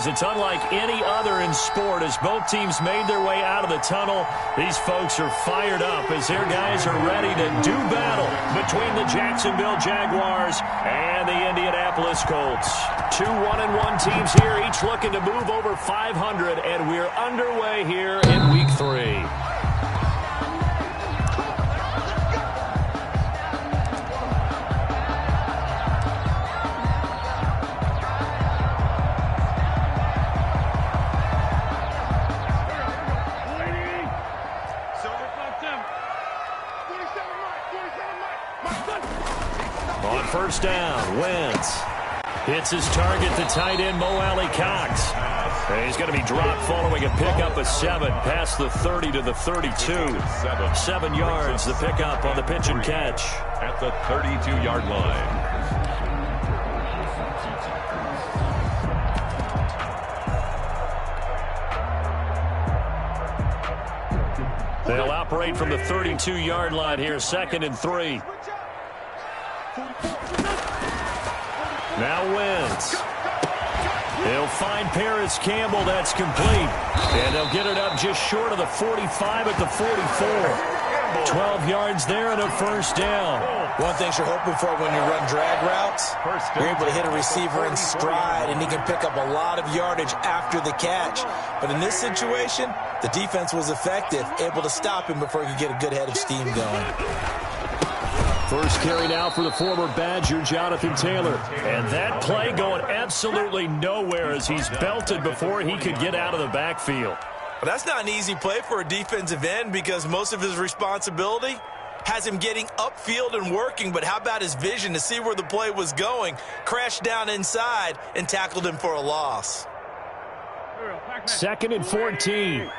because it's unlike any other in sport. As both teams made their way out of the tunnel, these folks are fired up as their guys are ready to do battle between the Jacksonville Jaguars and the Indianapolis Colts. Two 1-1 teams here, each looking to move over 500, and we're underway here in Week 3. On first down, Wentz hits his target, the tight end, Mo Alley Cox. And he's going to be dropped following a pickup of 7 past the 30 to the 32. 7 yards, the pickup on the pitch and catch. At the 32-yard line. They'll operate from the 32-yard line here, 2nd and 3. Now Wentz. He'll find Paris Campbell. That's complete. And they'll get it up just short of the 45 at the 44. 12 yards there and a first down. One thing you're hoping for when you run drag routes, you're able to hit a receiver in stride, and he can pick up a lot of yardage after the catch. But in this situation, the defense was effective, able to stop him before he could get a good head of steam going. First carry now for the former Badger, Jonathan Taylor. And that play going absolutely nowhere as he's belted before he could get out of the backfield. Well, that's not an easy play for a defensive end because most of his responsibility has him getting upfield and working. But how about his vision to see where the play was going, crashed down inside, and tackled him for a loss. 2nd and 14.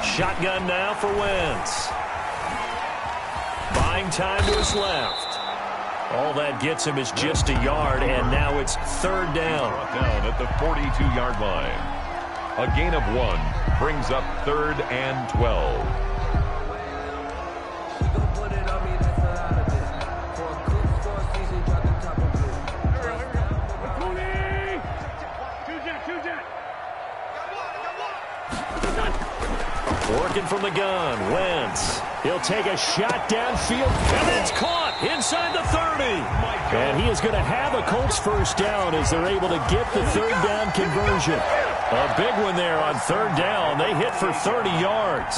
Shotgun now for Wentz. Buying time to his left. All that gets him is just a yard, and now it's 3rd down. Down at the 42-yard line. A gain of 1 brings up 3rd and 12. Working from the gun, Wentz. He'll take a shot downfield, and it's caught inside the 30. And he is going to have a Colts first down as they're able to get the 3rd down conversion. A big one there on 3rd down. They hit for 30 yards.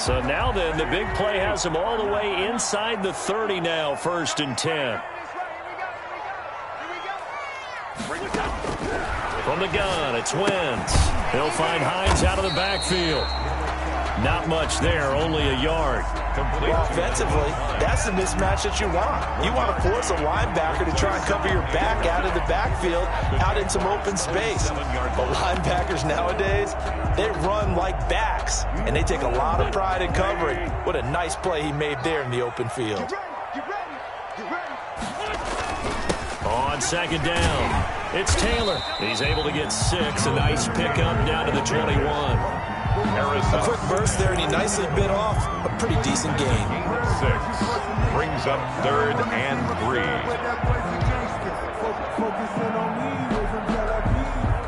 So now then, the big play has them all the way inside the 30 now, 1st and 10. From the gun, it's Wentz. He'll find Hines out of the backfield. Not much there, only a yard. Well, offensively, that's the mismatch that you want. You want to force a linebacker to try and cover your back out of the backfield, out in some open space. But linebackers nowadays, they run like backs, and they take a lot of pride in covering. What a nice play he made there in the open field. On 2nd down, it's Taylor. He's able to get 6. A nice pickup down to the 21. A quick burst there, and he nicely bit off a pretty decent gain. 6 brings up 3rd and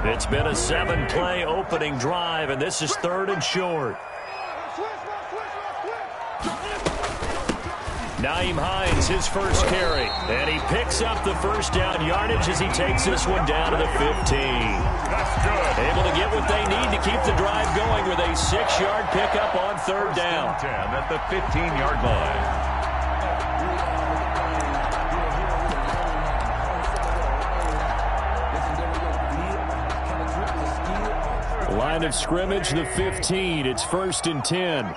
3. It's been a 7-play opening drive, and this is 3rd and short. Nyheim Hines, his first carry, and he picks up the first down yardage as he takes this one down to the 15. That's good. Able to get what they need to keep the drive going with a 6-yard pickup on 3rd down. 10 at the 15-yard line. Line of scrimmage, the 15. It's 1st and 10.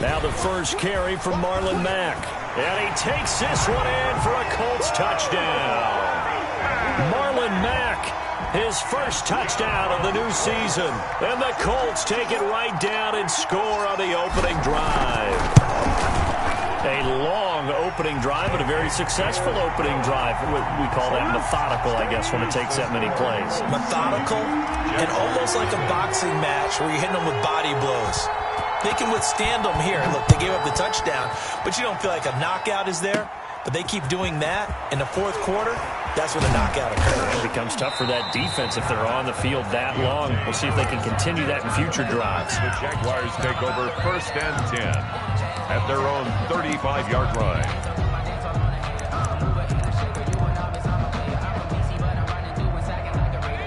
Now the first carry from Marlon Mack. And he takes this one in for a Colts touchdown. Marlon Mack, his first touchdown of the new season. And the Colts take it right down and score on the opening drive. A long opening drive, but a very successful opening drive. We call that methodical, I guess, when it takes that many plays. Methodical and almost like a boxing match where you're hitting them with body body blows. They can withstand them here. Look, they gave up the touchdown, but you don't feel like a knockout is there. But they keep doing that in the fourth quarter. That's when the knockout occurs. It becomes tough for that defense if they're on the field that long. We'll see if they can continue that in future drives. The Jaguars take over 1st and 10 at their own 35-yard line.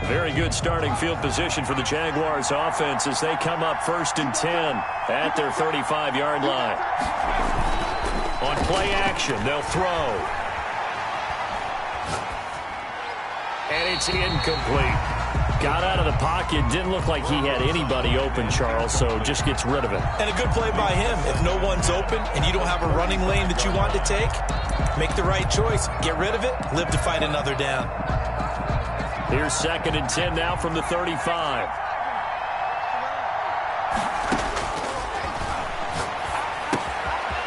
Very good starting field position for the Jaguars offense as they come up 1st and 10 at their 35-yard line. On play action, they'll throw. And it's incomplete. Got out of the pocket. Didn't look like he had anybody open, Charles, so just gets rid of it. And a good play by him. If no one's open and you don't have a running lane that you want to take, make the right choice. Get rid of it. Live to fight another down. Here's 2nd and 10 now from the 35.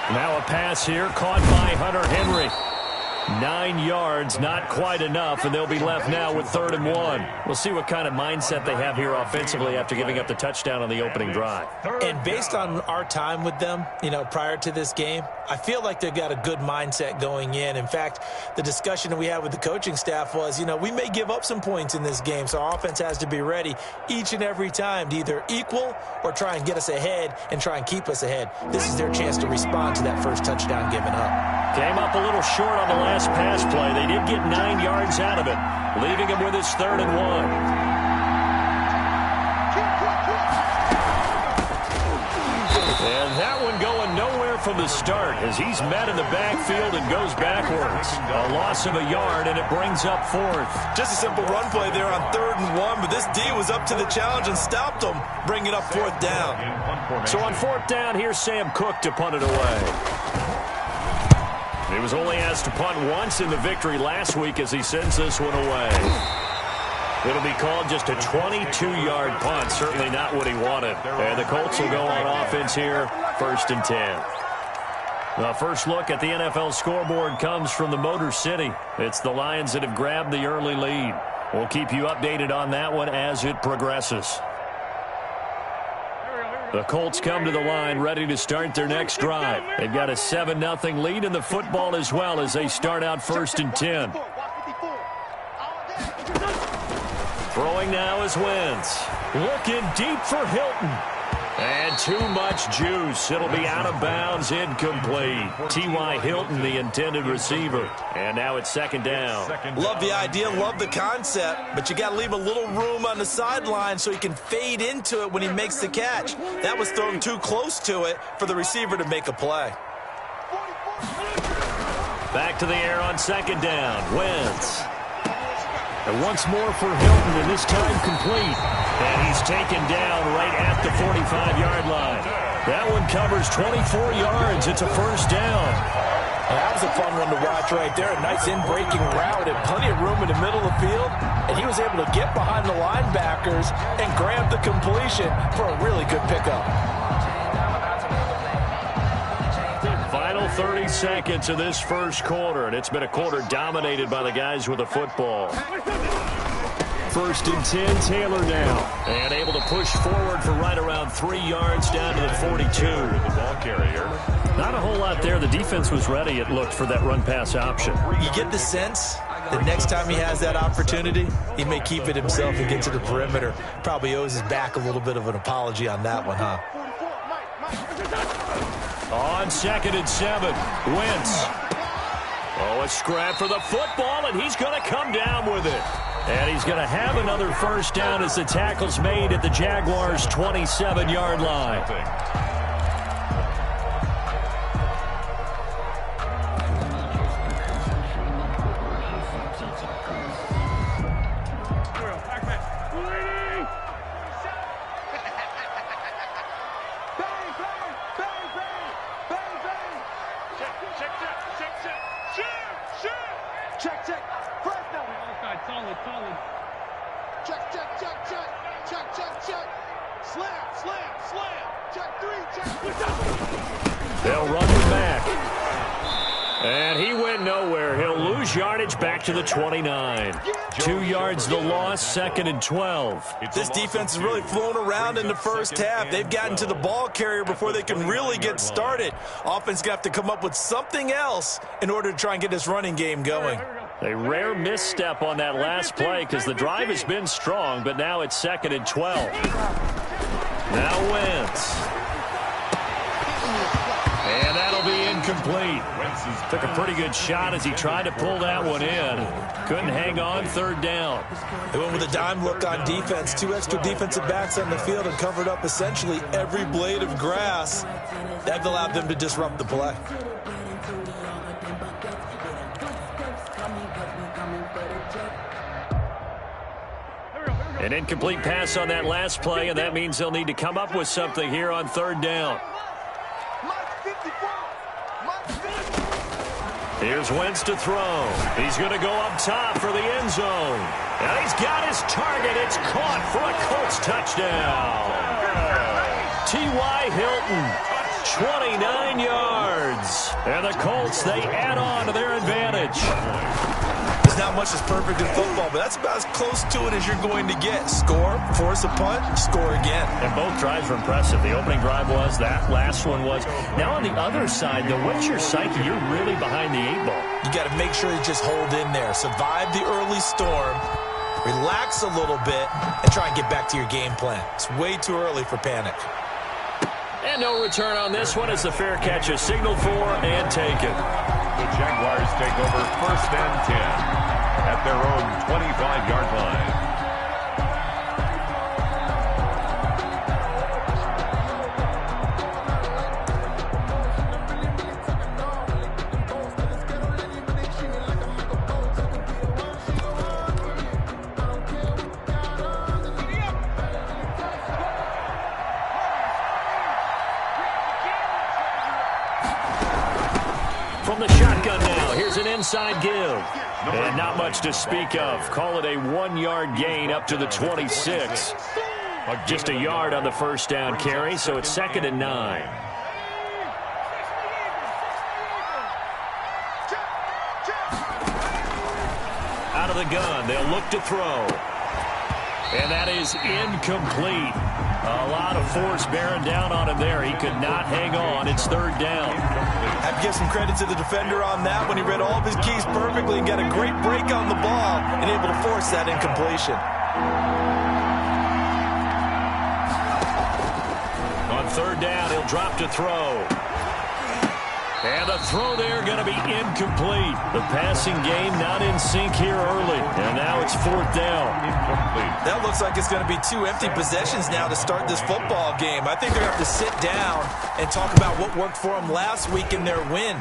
Now a pass here caught by Hunter Henry. 9 yards, not quite enough, and they'll be left now with 3rd and 1. We'll see what kind of mindset they have here offensively after giving up the touchdown on the opening drive. And based on our time with them, prior to this game, I feel like they've got a good mindset going in. In fact, the discussion that we had with the coaching staff was, we may give up some points in this game, so our offense has to be ready each and every time to either equal or try and get us ahead and try and keep us ahead. This is their chance to respond to that first touchdown given up. Came up a little short on the last pass play. They did get 9 yards out of it, leaving him with his 3rd and 1. And that one going nowhere from the start as he's met in the backfield and goes backwards. A loss of a yard, and it brings up 4th. Just a simple run play there on 3rd and 1, but this D was up to the challenge and stopped him, bringing up 4th down. So on 4th down, here's Sam Cook to punt it away. He was only asked to punt once in the victory last week as he sends this one away. It'll be called just a 22-yard punt. Certainly not what he wanted. And the Colts will go on offense here, 1st and 10. The first look at the NFL scoreboard comes from the Motor City. It's the Lions that have grabbed the early lead. We'll keep you updated on that one as it progresses. The Colts come to the line ready to start their next drive. They've got a 7-0 lead in the football as well as they start out 1st and 10. Throwing now is Wentz. Looking deep for Hilton. And too much juice. It'll be out of bounds, incomplete. T.Y. Hilton, the intended receiver. And now it's 2nd down. Love the idea, love the concept, but you got to leave a little room on the sideline so he can fade into it when he makes the catch. That was thrown too close to it for the receiver to make a play. Back to the air on 2nd down. Wentz. And once more for Hilton, and this time complete. And he's taken down right at the 45-yard line. That one covers 24 yards. It's a 1st down. That was a fun one to watch right there. A nice in-breaking route and plenty of room in the middle of the field. And he was able to get behind the linebackers and grab the completion for a really good pickup. Final 30 seconds of this first quarter, and it's been a quarter dominated by the guys with the football. 1st and 10, Taylor now. And able to push forward for right around 3 yards down to the 42. The ball carrier. Not a whole lot there. The defense was ready, it looked, for that run-pass option. You get the sense that next time he has that opportunity, he may keep it himself and get to the perimeter. Probably owes his back a little bit of an apology on that one, huh? On 2nd and 7, Wentz. Oh, a scrap for the football, and he's going to come down with it. And he's going to have another 1st down as the tackle's made at the Jaguars' 27-yard line. yardage back to the 29. 2 yards the loss, 2nd and 12. This defense has really flown around in the first half. They've gotten to the ball carrier before they can really get started. Offense going to have to come up with something else in order to try and get this running game going. A rare misstep on that last play because the drive has been strong, but now it's 2nd and 12. Now Wentz. And that'll be incomplete. Took a pretty good shot as he tried to pull that one in. Couldn't hang on, 3rd down. They went with a dime look on defense. 2 extra defensive backs on the field and covered up essentially every blade of grass. That allowed them to disrupt the play. An incomplete pass on that last play, and that means they'll need to come up with something here on 3rd down. Here's Wentz to throw. He's going to go up top for the end zone. And he's got his target. It's caught for a Colts touchdown. T.Y. Hilton, 29 yards. And the Colts, they add on to their advantage. There's not much that's perfect in football, but that's about as close to it as you're going to get. Score, force a punt, score again. And both drives were impressive. The opening drive was, that last one was. Now on the other side, though, what's your psyche? You're really behind the 8 ball. You got to make sure you just hold in there. Survive the early storm, relax a little bit, and try and get back to your game plan. It's way too early for panic. And no return on this one as the fair catch is signaled for and taken. The Jaguars take over 1st and 10 at their own 25-yard line. From the shotgun now, here's an inside give. And not much to speak of. Call it a 1-yard gain up to the 26. Just a yard on the 1st down carry, so it's 2nd and 9. Out of the gun, they'll look to throw. And that is incomplete. A lot of force bearing down on him there. He could not hang on. It's 3rd down. I have to give some credit to the defender on that when he read all of his keys perfectly and got a great break on the ball and able to force that incompletion. On 3rd down, he'll drop to throw. And the throw there going to be incomplete. The passing game not in sync here early. And now it's 4th down. Incomplete. That looks like it's going to be 2 empty possessions now to start this football game. I think they're going to have to sit down and talk about what worked for them last week in their win.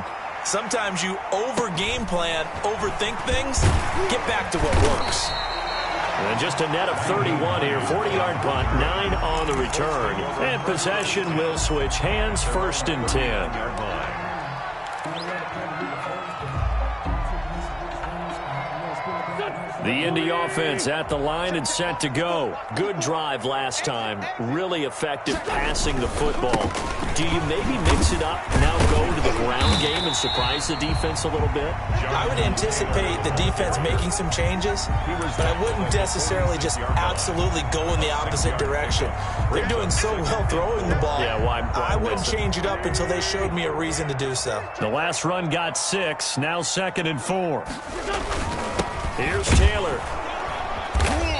Sometimes you over-game plan, overthink things, get back to what works. And just a net of 31 here. 40-yard punt, 9 on the return. And possession will switch hands, 1st and 10. The Indy offense at the line and set to go. Good drive last time. Really effective passing the football. Do you maybe mix it up, now go to the ground game and surprise the defense a little bit? I would anticipate the defense making some changes, but I wouldn't necessarily just absolutely go in the opposite direction. They're doing so well throwing the ball. Yeah, why I wouldn't change it up until they showed me a reason to do so. The last run got 6. Now 2nd and 4. Here's Taylor.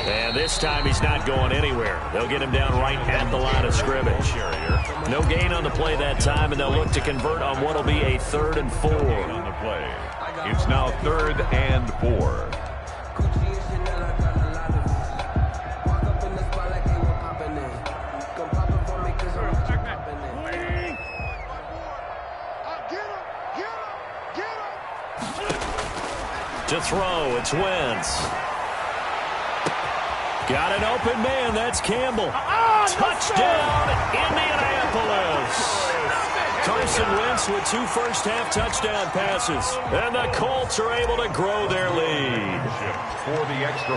And this time he's not going anywhere. They'll get him down right at the line of scrimmage. No gain on the play that time, and they'll look to convert on what will be a 3rd and 4. On the play. It's now 3rd and 4. To throw, it's Wentz. Got an open man, that's Campbell. Touchdown, Indianapolis. Carson Wentz with 2 first-half touchdown passes. And the Colts are able to grow their lead.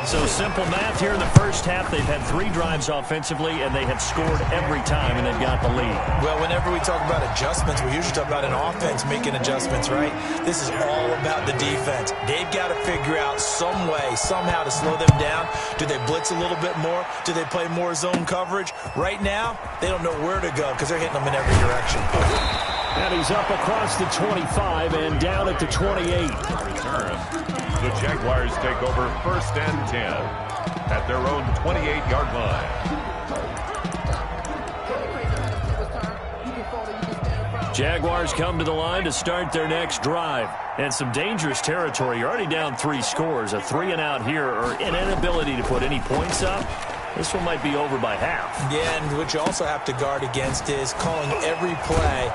So simple math here in the first half. They've had 3 drives offensively, and they have scored every time, and they've got the lead. Well, whenever we talk about adjustments, we usually talk about an offense making adjustments, right? This is all about the defense. They've got to figure out some way, somehow to slow them down. Do they blitz a little bit more? Do they play more zone coverage? Right now, they don't know where to go because they're hitting them in every direction. And he's up across the 25 and down at the 28. Return. The Jaguars take over 1st and 10 at their own 28-yard line. Jaguars come to the line to start their next drive. And some dangerous territory. You're already down 3 scores. A 3-and-out here, or an inability to put any points up. This one might be over by half. Yeah, and what you also have to guard against is calling every play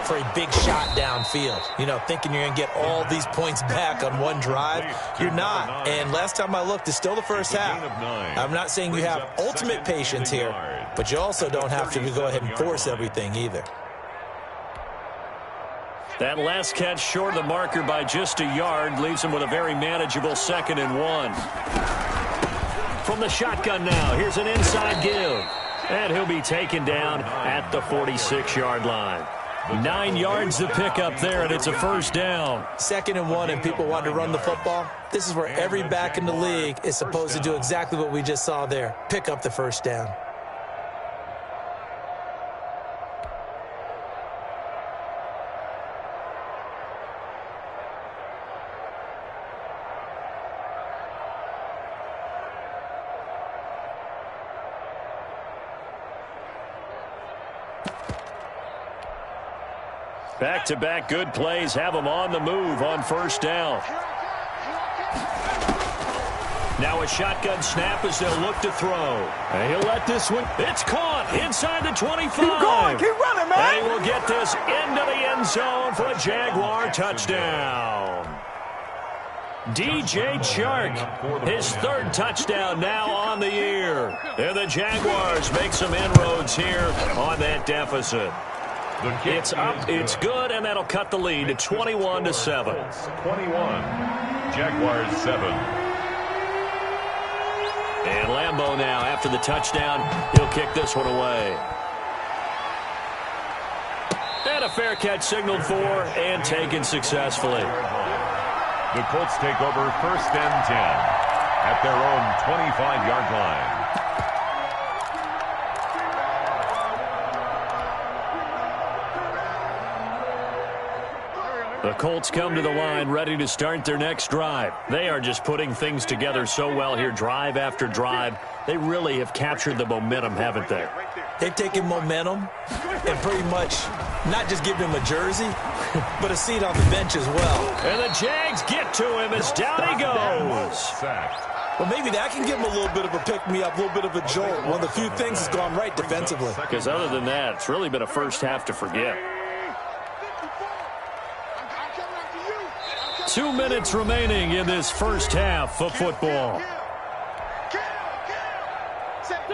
for a big shot downfield. You know, thinking you're going to get all these points back on one drive. You're not. And last time I looked, it's still the first half. I'm not saying you have ultimate patience here, but you also don't have to go ahead and force everything either. That last catch short of the marker by just a yard leaves him with a very manageable 2nd and 1. From the shotgun now, here's an inside give. And he'll be taken down at the 46-yard line. 9 yards to pick up there, and it's a first down. 2nd and 1, and people want to run the football. This is where every back in the league is supposed to do exactly what we just saw there. Pick up the first down. Back-to-back good plays have them on the move on first down. Now a shotgun snap as they'll look to throw. And he'll let this one. It's caught inside the 25. Keep going. Keep running, man. And he will get this into the end zone for a Jaguar touchdown. DJ Chark, his 3rd touchdown now on the year. And the Jaguars make some inroads here on that deficit. It's up, it's good, and that'll cut the lead to 21-7. 21. Jaguars 7. And Lambeau now, after the touchdown, he'll kick this one away. And a fair catch signaled for and taken successfully. The Colts take over 1st and 10 at their own 25-yard line. The Colts come to the line ready to start their next drive. They are just putting things together so well here, drive after drive. They really have captured the momentum, haven't they? They've taken momentum and pretty much not just given him a jersey, but a seat on the bench as well. And the Jags get to him as down he goes. Well, maybe that can give him a little bit of a pick-me-up, a little bit of a jolt. One of the few things that's gone right defensively. Because other than that, it's really been a first half to forget. 2 minutes remaining in this first half of football.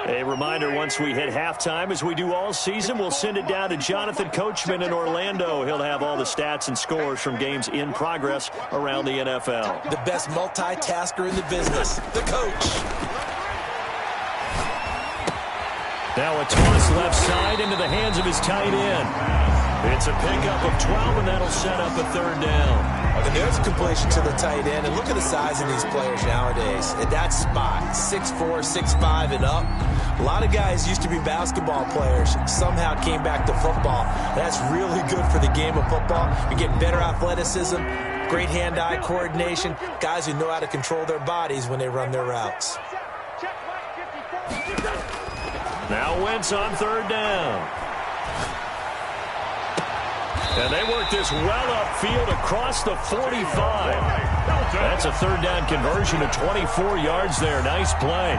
A reminder, once we hit halftime, as we do all season, we'll send it down to Jonathan Coachman in Orlando. He'll have all the stats and scores from games in progress around the NFL. The best multitasker in the business, the coach. Now a toss left side into the hands of his tight end. It's a pickup of 12, and that'll set up a 3rd down. And there's a completion to the tight end. And look at the size of these players nowadays. At that spot, 6'4", 6'5", and up. A lot of guys used to be basketball players, somehow came back to football. That's really good for the game of football. You're getting better athleticism, great hand-eye coordination, guys who know how to control their bodies when they run their routes. Now Wentz on 3rd down. And they work this well upfield across the 45. That's a 3rd down conversion of 24 yards there. Nice play.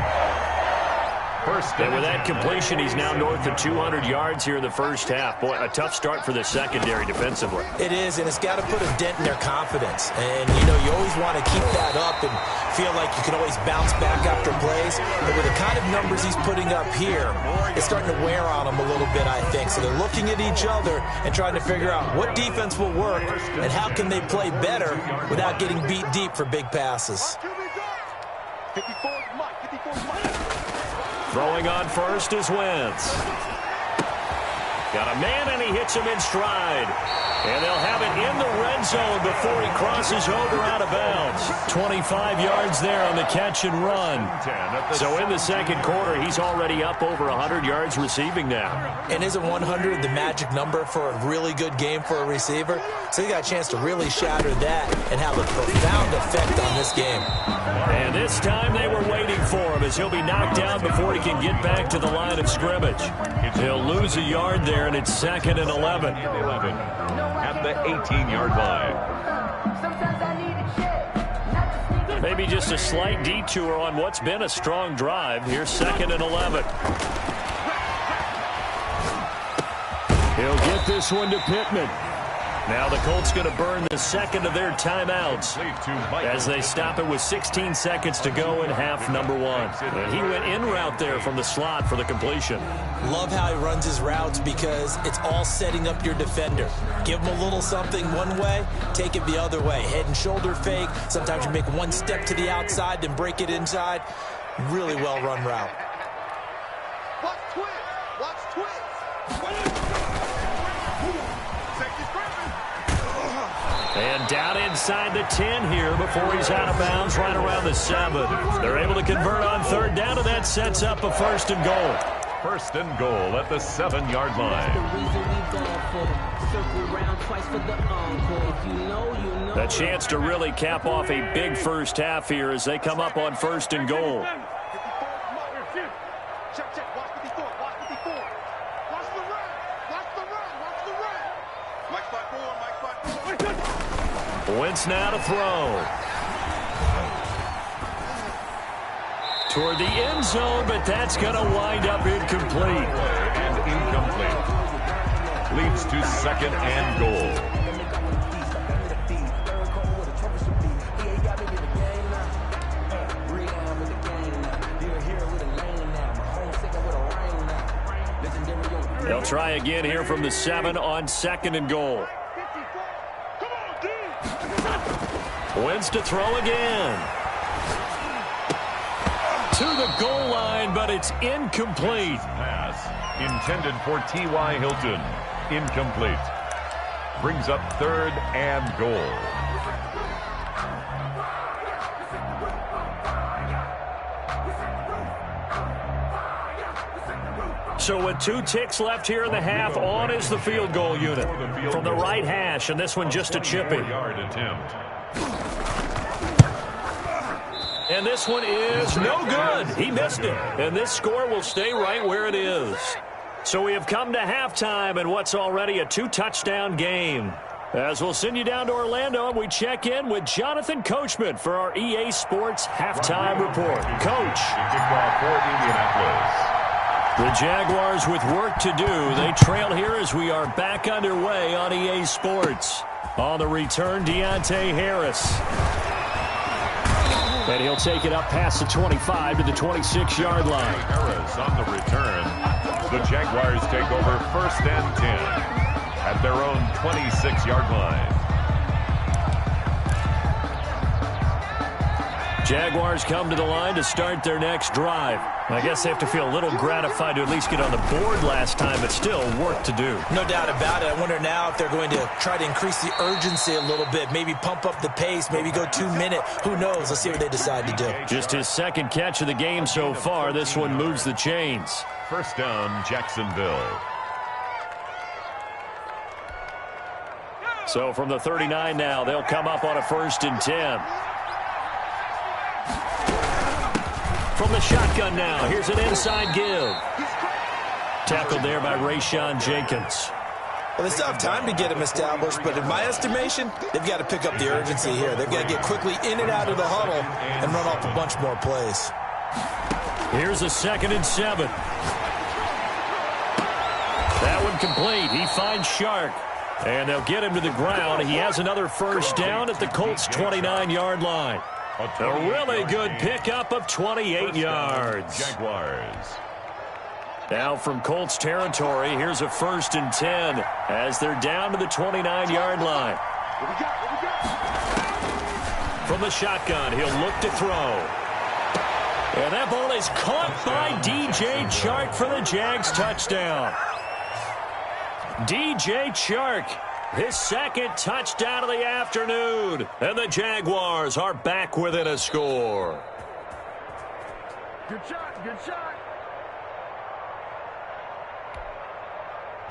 And with that completion, he's now north of 200 yards here in the first half. Boy, a tough start for the secondary defensively. It is, and it's got to put a dent in their confidence. And, you know, you always want to keep that up and feel like you can always bounce back after plays. But with the kind of numbers he's putting up here, it's starting to wear on them a little bit, I think. So they're looking at each other and trying to figure out what defense will work and how can they play better without getting beat deep for big passes. Throwing on first is Wentz. Got a man, and he hits him in stride. And they'll have it in the red zone before he crosses over out of bounds. 25 yards there on the catch and run. So in the second quarter, he's already up over 100 yards receiving now. And isn't 100 the magic number for a really good game for a receiver? So he got a chance to really shatter that and have a profound effect on this game. And this time they were waiting for him as he'll be knocked down before he can get back to the line of scrimmage. He'll lose a yard there, and it's 2nd and 11. At the 18-yard line. Maybe just a slight detour on what's been a strong drive. Here's 2nd and 11. He'll get this one to Pittman. Now the Colts going to burn the second of their timeouts as they stop it with 16 seconds to go in half number 1. And he went in route there from the slot for the completion. Love how he runs his routes because it's all setting up your defender. Give him a little something one way, take it the other way. Head and shoulder fake. Sometimes you make one step to the outside, then break it inside. Really well run route. Watch twist. Watch twist. And down inside the 10 here before he's out of bounds right around the 7. They're able to convert on 3rd down, and that sets up a 1st and goal. 1st and goal at the 7-yard line. A chance to really cap off a big first half here as they come up on 1st and goal. Wentz now to throw. Toward the end zone, but that's going to wind up incomplete. And incomplete. Leads to 2nd and goal. They'll try again here from the 7 on 2nd and goal. Wentz to throw again. To the goal line, but it's incomplete. Pass intended for T.Y. Hilton. Incomplete. Brings up 3rd and goal. So with 2 ticks left here in the half, on is the field goal unit from the right hash, and this one just a chippy. Yard attempt. And this one is no good. He missed it. And this score will stay right where it is. So we have come to halftime in what's already a 2-touchdown game. As we'll send you down to Orlando, and we check in with Jonathan Coachman for our EA Sports Halftime Report. Coach. Kickoff for Indianapolis. The Jaguars with work to do. They trail here as we are back underway on EA Sports. On the return, Deontay Harris. And he'll take it up past the 25 to the 26-yard line. Harris on the return. The Jaguars take over 1st and 10 at their own 26-yard line. Jaguars come to the line to start their next drive. I guess they have to feel a little gratified to at least get on the board last time, but still work to do. No doubt about it. I wonder now if they're going to try to increase the urgency a little bit, maybe pump up the pace, maybe go 2-minute. Who knows? Let's see what they decide to do. Just his 2nd catch of the game so far. This one moves the chains. 1st down, Jacksonville. So from the 39 now, they'll come up on a 1st and 10. From the shotgun now, here's an inside give. Tackled there by Rayshon Jenkins. Well, they still have time to get him established, but in my estimation, they've got to pick up the urgency here. They've got to get quickly in and out of the huddle and run off a bunch more plays. Here's a 2nd and 7. That one complete. He finds Shark. And they'll get him to the ground. He has another first down at the Colts' 29-yard line. A really good pickup of 28 yards. Jaguars. Now from Colts territory, here's a 1st and 10 as they're down to the 29-yard line. From the shotgun, he'll look to throw. And that ball is caught by DJ Chark for the Jags touchdown. DJ Chark, his 2nd touchdown of the afternoon. And the Jaguars are back within a score. Good shot, good shot.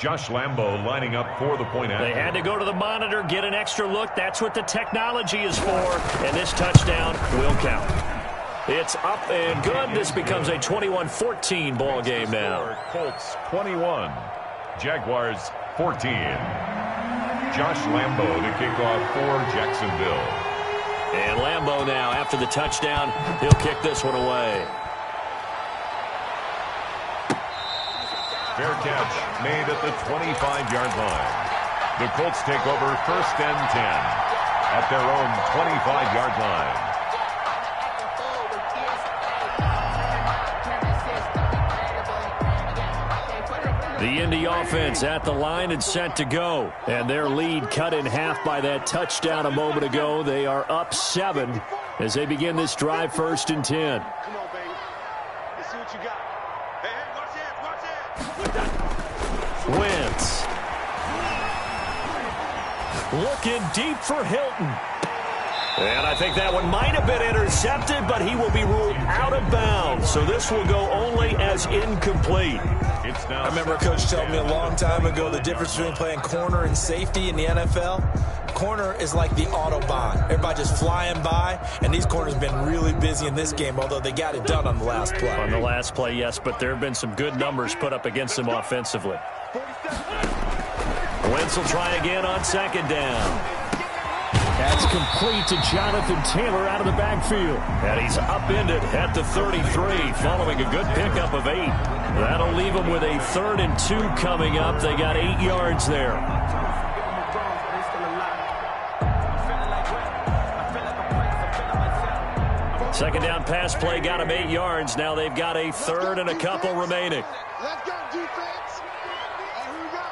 Josh Lambo lining up for the point after. They had to go to the monitor, get an extra look. That's what the technology is for. And this touchdown will count. It's up and good. This becomes a 21-14 ball game now. Colts 21. Jaguars 14. Josh Lambo to kick off for Jacksonville. And Lambo now, after the touchdown, he'll kick this one away. Fair catch made at the 25-yard line. The Colts take over 1st and 10 at their own 25-yard line. The Indy offense at the line and set to go. And their lead cut in half by that touchdown a moment ago. They are up 7 as they begin this drive 1st and 10. Come on, baby. Let's see what you got. Hey, watch it, watch it. Wentz. Looking deep for Hilton. And I think that one might have been intercepted, but he will be ruled out of bounds. So this will go only as incomplete. I remember a coach telling me a long time ago the difference between playing corner and safety in the NFL. Corner is like the Autobahn. Everybody just flying by, and these corners have been really busy in this game, although they got it done on the last play. On the last play, yes, but there have been some good numbers put up against them offensively. Wentz will try again on 2nd down. That's complete to Jonathan Taylor out of the backfield. And he's upended at the 33 following a good pickup of 8. That'll leave them with a 3rd and 2 coming up. They got 8 yards there. Second down pass play got him 8 yards. Now they've got a 3rd and a couple remaining. Let's go, defense. Here we go.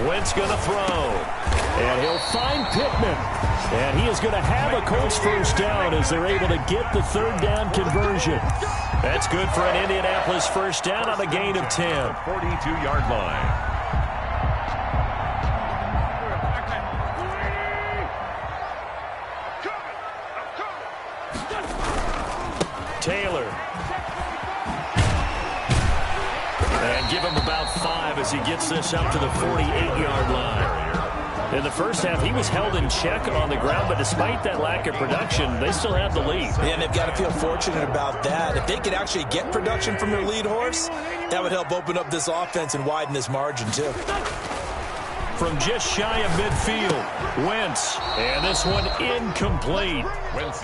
Wentz going to throw. And he'll find Pittman. And he is going to have a Colts first down as they're able to get the 3rd down conversion. That's good for an Indianapolis first down on a gain of 10. 42-yard line. Taylor. And give him about 5 as he gets this up to the 48-yard line. In the first half, he was held in check on the ground, but despite that lack of production, they still have the lead. And they've got to feel fortunate about that. If they could actually get production from their lead horse, that would help open up this offense and widen this margin, too. From just shy of midfield, Wentz. And this one incomplete.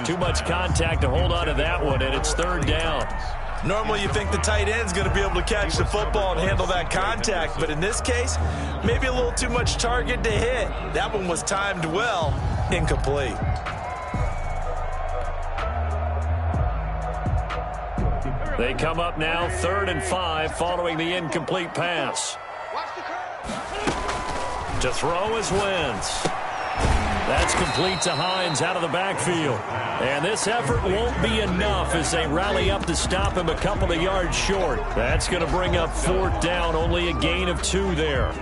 Too much contact to hold on to that one, and it's 3rd down. Normally you think the tight end's going to be able to catch the football and handle that contact, but in this case, maybe a little too much target to hit. That one was timed well, incomplete. They come up now 3rd and 5 following the incomplete pass. To throw is Wentz. That's complete to Hines out of the backfield. And this effort won't be enough as they rally up to stop him a couple of yards short. That's going to bring up 4th down, only a gain of 2 there.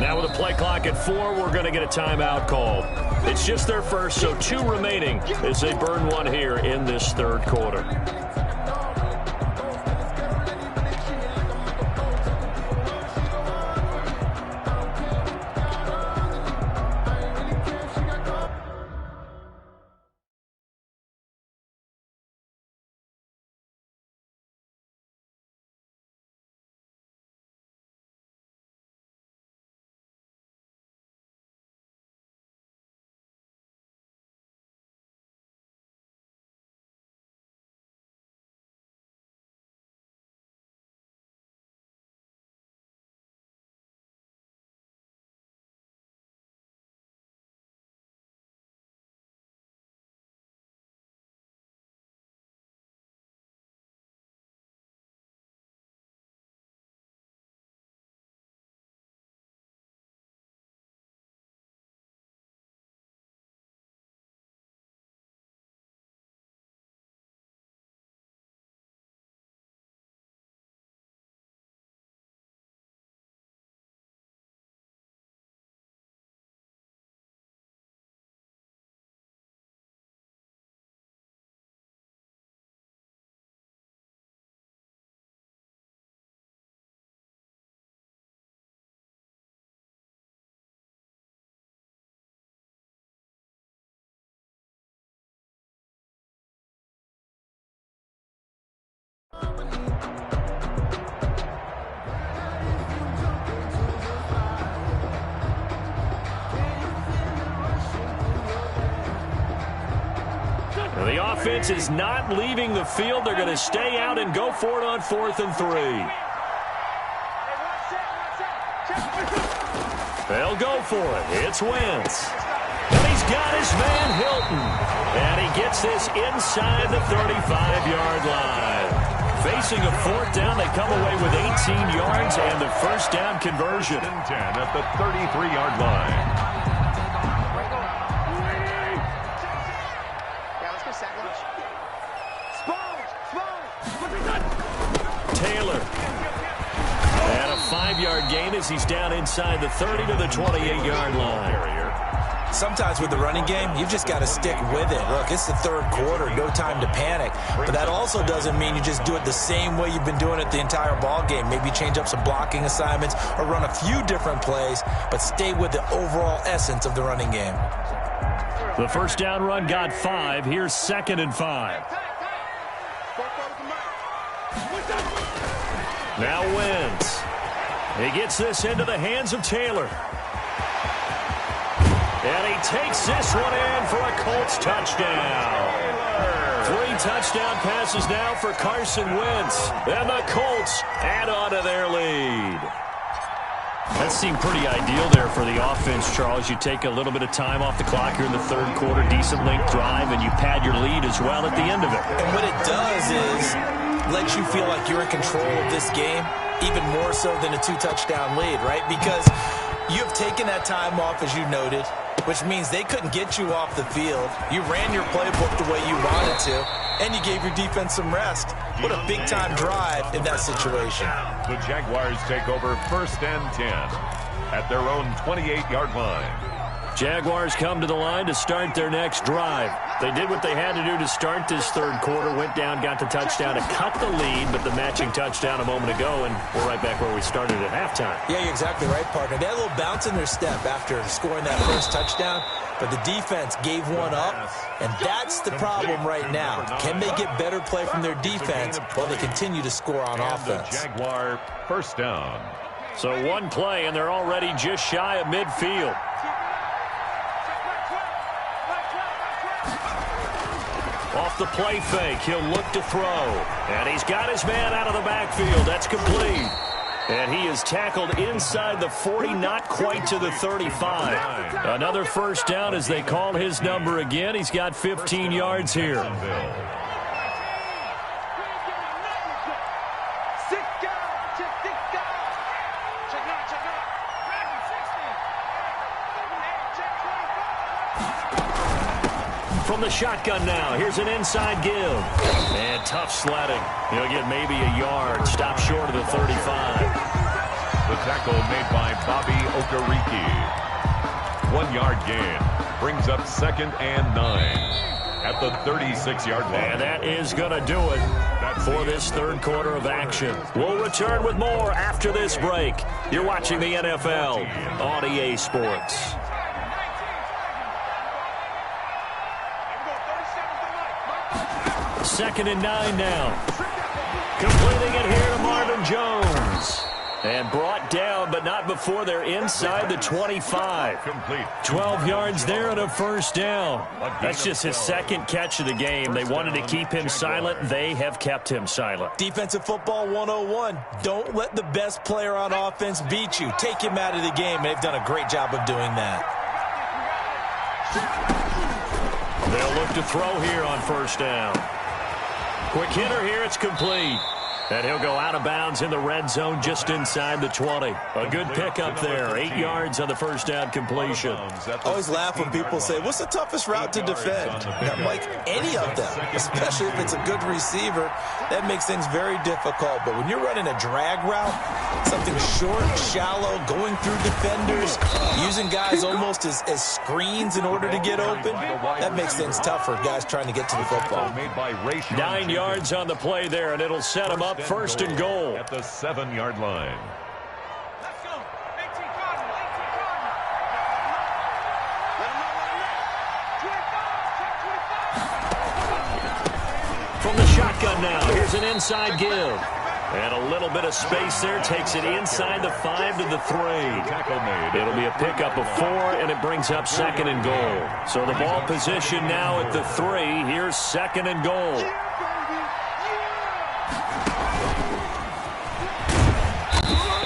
Now with a play clock at 4, we're going to get a timeout call. It's just their first, so 2 remaining as they burn one here in this third quarter. The offense is not leaving the field. They're going to stay out and go for it on 4th and 3. They'll go for it. It's Wentz. And he's got his man Hilton. And he gets this inside the 35-yard line. Facing a 4th down, they come away with 18 yards and the first down conversion. 10 at the 33-yard line. Taylor. And a 5-yard gain as he's down inside the 30 to the 28-yard line. Sometimes with the running game, you've just got to stick with it. Look, it's the third quarter, no time to panic. But that also doesn't mean you just do it the same way you've been doing it the entire ball game. Maybe change up some blocking assignments or run a few different plays, but stay with the overall essence of the running game. The first down run got 5. Here's 2nd and 5. Now Wentz. He gets this into the hands of Taylor. And he takes this one in for a Colts touchdown. 3 touchdown passes now for Carson Wentz. And the Colts add on to their lead. That seemed pretty ideal there for the offense, Charles. You take a little bit of time off the clock here in the third quarter, decent length drive, and you pad your lead as well at the end of it. And what it does is let you feel like you're in control of this game, even more so than a 2-touchdown lead, right? Because you've taken that time off, as you noted, which means they couldn't get you off the field. You ran your playbook the way you wanted to, and you gave your defense some rest. What a big-time drive in that situation. The Jaguars take over 1st and 10 at their own 28-yard line. Jaguars come to the line to start their next drive. They did what they had to do to start this third quarter, went down, got the touchdown to cut the lead, but the matching touchdown a moment ago, and we're right back where we started at halftime. Yeah, you're exactly right, partner. They had a little bounce in their step after scoring that first touchdown, but the defense gave one up, and that's the problem right now. Can they get better play from their defense while they continue to score on offense? The Jaguar first down. So one play, and they're already just shy of midfield. Off the play fake, he'll look to throw. And he's got his man out of the backfield. That's complete. And he is tackled inside the 40, not quite to the 35. Another first down as they call his number again. He's got 15 yards here. From the shotgun now, here's an inside give. And tough sledding. He'll get maybe a yard. Stop short of the 35. The tackle made by Bobby Okereke. 1 yard gain. Brings up 2nd and 9 at the 36-yard line. And that is going to do it for this third quarter of action. We'll return with more after this break. You're watching the NFL on EA Sports. Second and 9 now. Completing it here to Marvin Jones. And brought down, but not before they're inside the 25. 12 yards there and a first down. That's just his second catch of the game. They wanted to keep him silent. They have kept him silent. Defensive football 101. Don't let the best player on offense beat you. Take him out of the game. They've done a great job of doing that. They'll look to throw here on first down. Quick hitter here. It's complete. And he'll go out of bounds in the red zone just inside the 20. A good pickup there. 8 yards on the first down completion. I always laugh when people say, what's the toughest route to defend? And I'm like, any of them, especially if it's a good receiver. That makes things very difficult. But when you're running a drag route, something short, shallow, going through defenders, using guys almost as screens in order to get open, that makes things tougher, guys trying to get to the football. 9 yards on the play there, and it'll set him up first and goal at the 7-yard line. Let's go. 18 Cardinal. From the shotgun now, here's an inside give. And a little bit of space there, takes it inside the 5 to the 3. It'll be a pickup of 4, and it brings up second and goal. So the ball position now at the 3. Here's second and goal.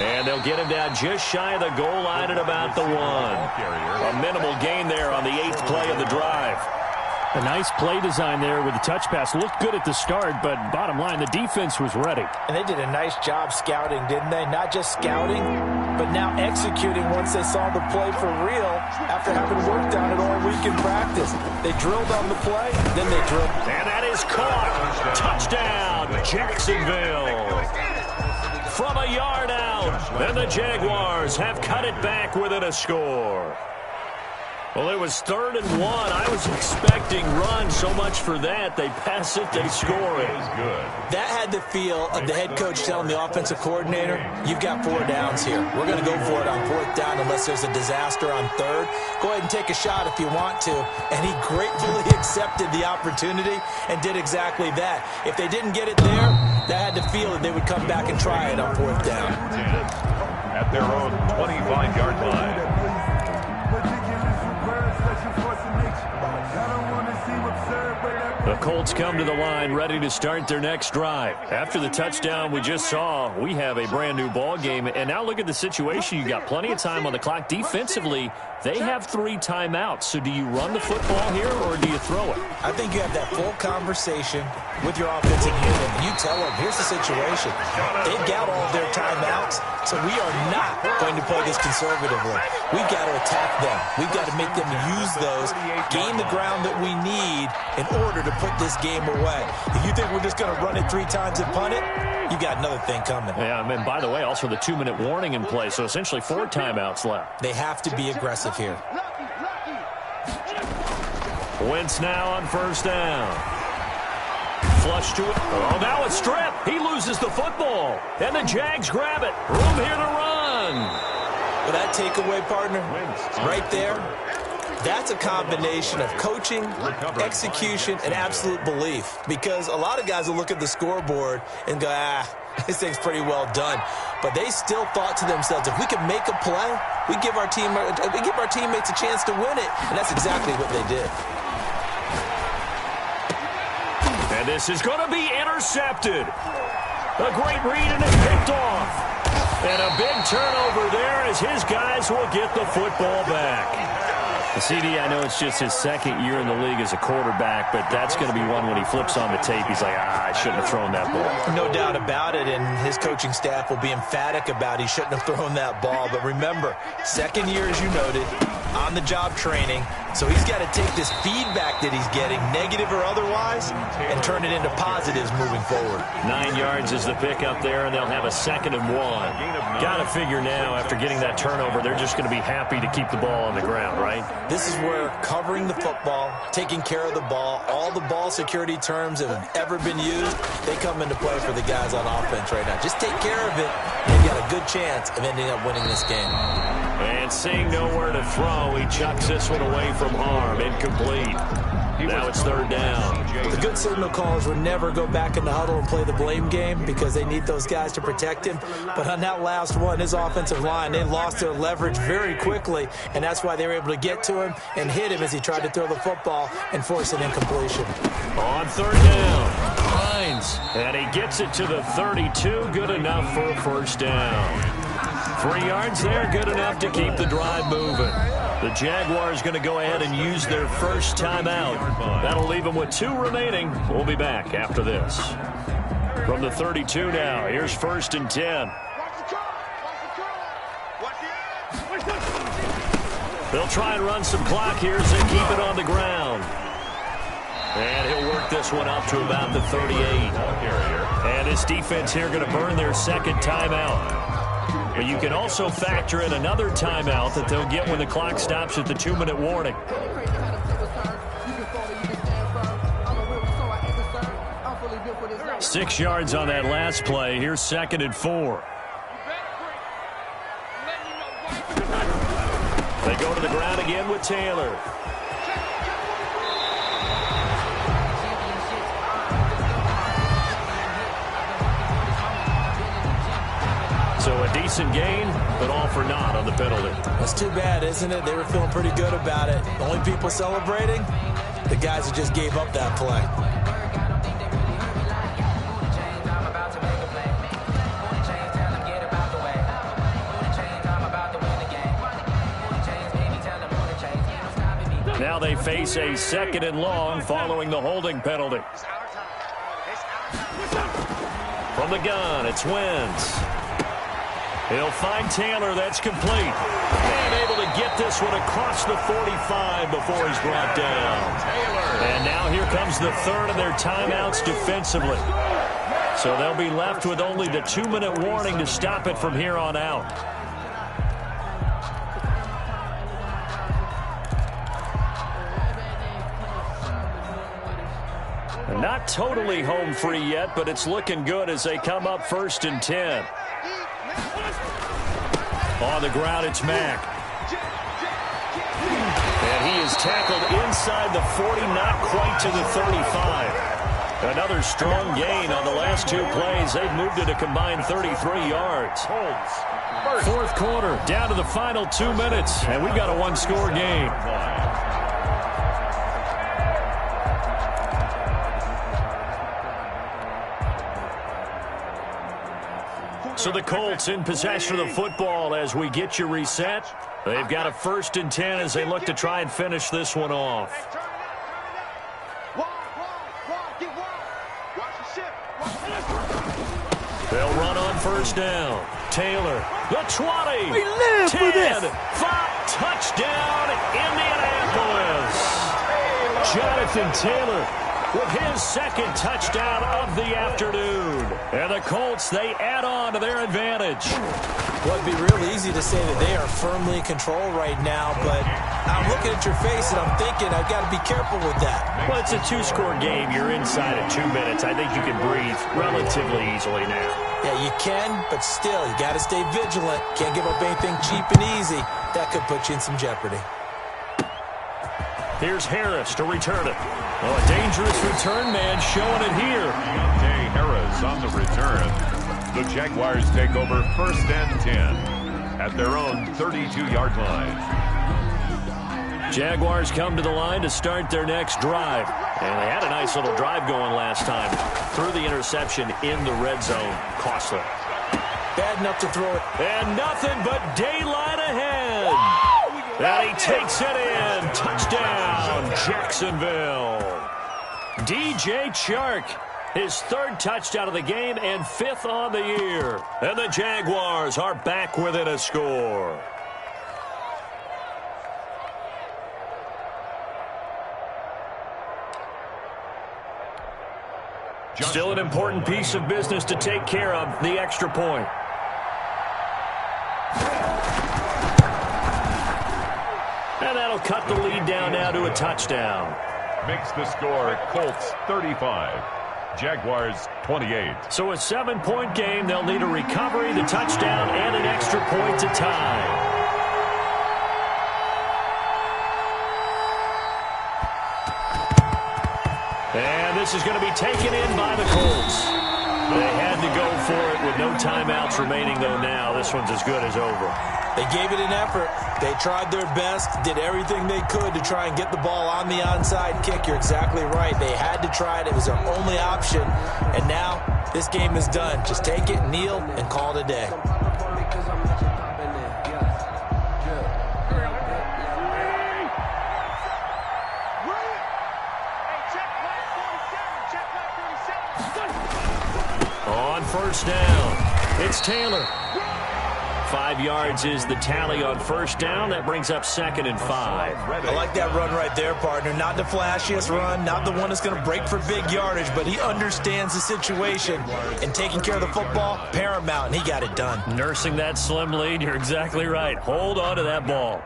And they'll get him down just shy of the goal line at about the 1. A minimal gain there on the 8th play of the drive. A nice play design there with the touch pass. Looked good at the start, but bottom line, the defense was ready. And they did a nice job scouting, didn't they? Not just scouting, but now executing once they saw the play for real after having worked on it all week in practice. They drilled on the play, then they drilled. And that is caught. Touchdown, Jacksonville. From a yard out, and the Jaguars have cut it back within a score. Well, it was 3rd and 1. I was expecting run, so much for that. They pass it, they score it. That had the feel of the head coach telling the offensive coordinator, you've got 4 downs here. We're going to go for it on 4th down unless there's a disaster on 3rd. Go ahead and take a shot if you want to. And he gratefully accepted the opportunity and did exactly that. If they didn't get it there, that had the feel that they would come back and try it on 4th down. At their own 25-yard line. The Colts come to the line ready to start their next drive. After the touchdown we just saw, we have a brand new ball game. And now look at the situation. You got plenty of time on the clock. Defensively, they have 3 timeouts. So do you run the football here or do you throw it? I think you have that full conversation with your offensive unit. You tell them, here's the situation. They've got all of their timeouts, so we are not going to play this conservatively. We've got to attack them. We've got to make them use those, gain the ground that we need in order to put this game away. If you think we're just going to run it 3 times and punt it, you got another thing coming. Yeah, and by the way, also the 2-minute warning in play, so essentially 4 timeouts left. They have to be aggressive here. Wentz now on first down. Flush to it. Oh, now a strip. He loses the football. And the Jags grab it. Room here to run. Well, that takeaway, partner, right there, that's a combination of coaching, execution, and absolute belief. Because a lot of guys will look at the scoreboard and go, this thing's pretty well done. But they still thought to themselves, if we can make a play, we give our teammates a chance to win it. And that's exactly what they did. And this is going to be intercepted. A great read and it's picked off. And a big turnover there as his guys will get the football back. CD, I know it's just his 2nd year in the league as a quarterback, but that's going to be one when he flips on the tape. He's like, I shouldn't have thrown that ball. No doubt about it, and his coaching staff will be emphatic about he shouldn't have thrown that ball. But remember, 2nd year, as you noted, on-the-job training, So he's got to take this feedback that he's getting, negative or otherwise, and turn it into positives moving forward. 9 yards is the pickup there, and they'll have a 2nd and 1. Got to figure now, after getting that turnover, they're just going to be happy to keep the ball on the ground, right? This is where covering the football, taking care of the ball, all the ball security terms that have ever been used, they come into play for the guys on offense right now. Just take care of it, and you've got a good chance of ending up winning this game. And seeing nowhere to throw, he chucks this one away from harm. Incomplete. Now it's 3rd down. The good signal callers would never go back in the huddle and play the blame game because they need those guys to protect him. But on that last one, his offensive line, they lost their leverage very quickly, and that's why they were able to get to him and hit him as he tried to throw the football and force an incompletion. On 3rd down, Hines, and he gets it to the 32. Good enough for a 1st down. 3 yards there, good enough to keep the drive moving. The Jaguars going to go ahead and use their first timeout. That'll leave them with 2 remaining. We'll be back after this. From the 32 now, here's 1st and 10. They'll try and run some clock here as they keep it on the ground. And he'll work this one up to about the 38. And this defense here going to burn their 2nd timeout. But you can also factor in another timeout that they'll get when the clock stops at the 2-minute warning. 6 yards on that last play. Here's 2nd and 4. They go to the ground again with Taylor. So a decent gain, but all for naught on the penalty. That's too bad, isn't it? They were feeling pretty good about it. The only people celebrating, the guys who just gave up that play. Now they face a 2nd and long following the holding penalty. From the gun, it's Wentz. He'll find Taylor. That's complete. And able to get this one across the 45 before he's brought down. And now here comes the 3rd of their timeouts defensively. So they'll be left with only the 2-minute warning to stop it from here on out. And not totally home free yet, but it's looking good as they come up 1st and 10. On the ground, it's Mack. And he is tackled inside the 40, not quite to the 35. Another strong gain on the last 2 plays. They've moved it a combined 33 yards. 4th quarter, down to the final 2 minutes, and we've got a 1-score game. So the Colts in possession of the football as we get you reset. They've got a 1st and 10 as they look to try and finish this one off. They'll run on 1st down. Taylor, the 20. We live 10, for this. 5, touchdown, Indianapolis. Jonathan Taylor with his 2nd touchdown of the afternoon. And the Colts, they add on to their advantage. Well, it'd be real easy to say that they are firmly in control right now, but I'm looking at your face and I'm thinking I've got to be careful with that. Well, it's a 2-score game. You're inside at 2 minutes. I think you can breathe relatively easily now. Yeah, you can, but still, you got to stay vigilant. Can't give up anything cheap and easy. That could put you in some jeopardy. Here's Harris to return it. Oh, a dangerous return man showing it here. Harris on the return. The Jaguars take over 1st and 10 at their own 32-yard line. Jaguars come to the line to start their next drive. And they had a nice little drive going last time. Threw the interception in the red zone. Costly. Bad enough to throw it. And nothing but daylight ahead. And he takes it in. Touchdown, Jacksonville. DJ Chark, his 3rd touchdown of the game and 5th on the year. And the Jaguars are back within a score. Still an important piece of business to take care of, the extra point. And that'll cut the lead down now to a touchdown. Makes the score Colts 35, Jaguars 28. So a 7-point game. They'll need a recovery, the touchdown, and an extra point to tie. And this is going to be taken in by the Colts. They had to go for it with no timeouts remaining, though. Now this one's as good as over. They gave it an effort. They tried their best, did everything they could to try and get the ball on the onside kick. You're exactly right. They had to try it. It was their only option. And now this game is done. Just take it, kneel, and call it a day. On first down, it's Taylor. 5 yards is the tally on first down. That brings up 2nd and 5. I like that run right there, partner. Not the flashiest run, not the one that's going to break for big yardage, but he understands the situation, and taking care of the football, paramount, and he got it done. Nursing that slim lead, you're exactly right. Hold on to that ball.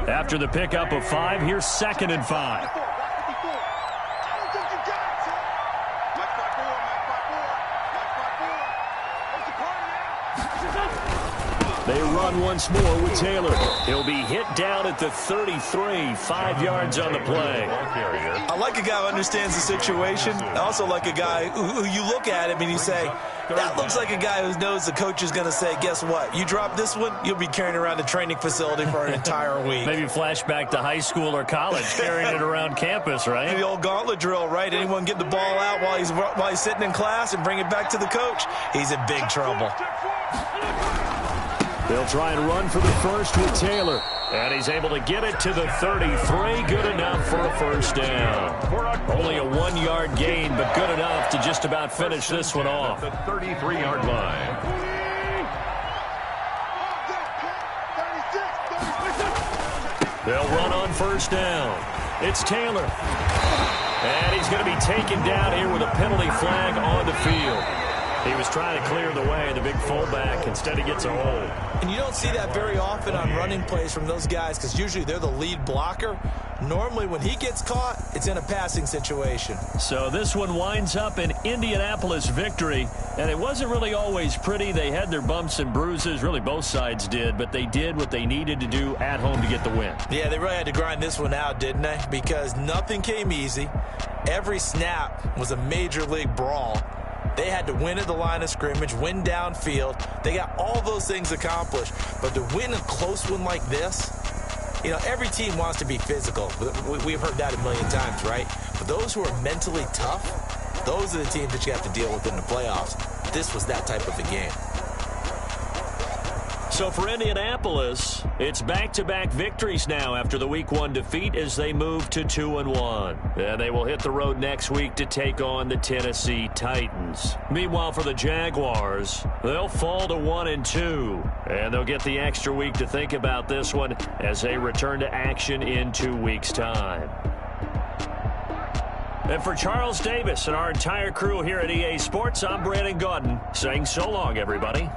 After the pickup of 5, here's 2nd and 5. They run once more with Taylor. He'll be hit down at the 33, 5 yards on the play. I like a guy who understands the situation. I also like a guy who you look at him and you say, that looks like a guy who knows the coach is going to say, guess what? You drop this one, you'll be carrying around the training facility for an entire week. Maybe flashback to high school or college, carrying it around campus, right? The old gauntlet drill, right? Anyone get the ball out while he's sitting in class and bring it back to the coach? He's in big trouble. They'll try and run for the first with Taylor. And he's able to get it to the 33. Good enough for a first down. Only a 1-yard gain, but good enough to just about finish this one off. The 33-yard line. They'll run on first down. It's Taylor. And he's going to be taken down here with a penalty flag on the field. He was trying to clear the way, the big fullback. Instead, he gets a hold. And you don't see that very often on running plays from those guys because usually they're the lead blocker. Normally, when he gets caught, it's in a passing situation. So this one winds up an Indianapolis victory. And it wasn't really always pretty. They had their bumps and bruises. Really, both sides did. But they did what they needed to do at home to get the win. Yeah, they really had to grind this one out, didn't they? Because nothing came easy. Every snap was a major league brawl. They had to win at the line of scrimmage, win downfield. They got all those things accomplished. But to win a close one like this, you know, every team wants to be physical. We've heard that a million times, right? But those who are mentally tough, those are the teams that you have to deal with in the playoffs. This was that type of a game. So for Indianapolis, it's back-to-back victories now after the Week 1 defeat as they move to 2-1. And they will hit the road next week to take on the Tennessee Titans. Meanwhile, for the Jaguars, they'll fall to 1-2. And they'll get the extra week to think about this one as they return to action in 2 weeks' time. And for Charles Davis and our entire crew here at EA Sports, I'm Brandon Gaudin saying so long, everybody.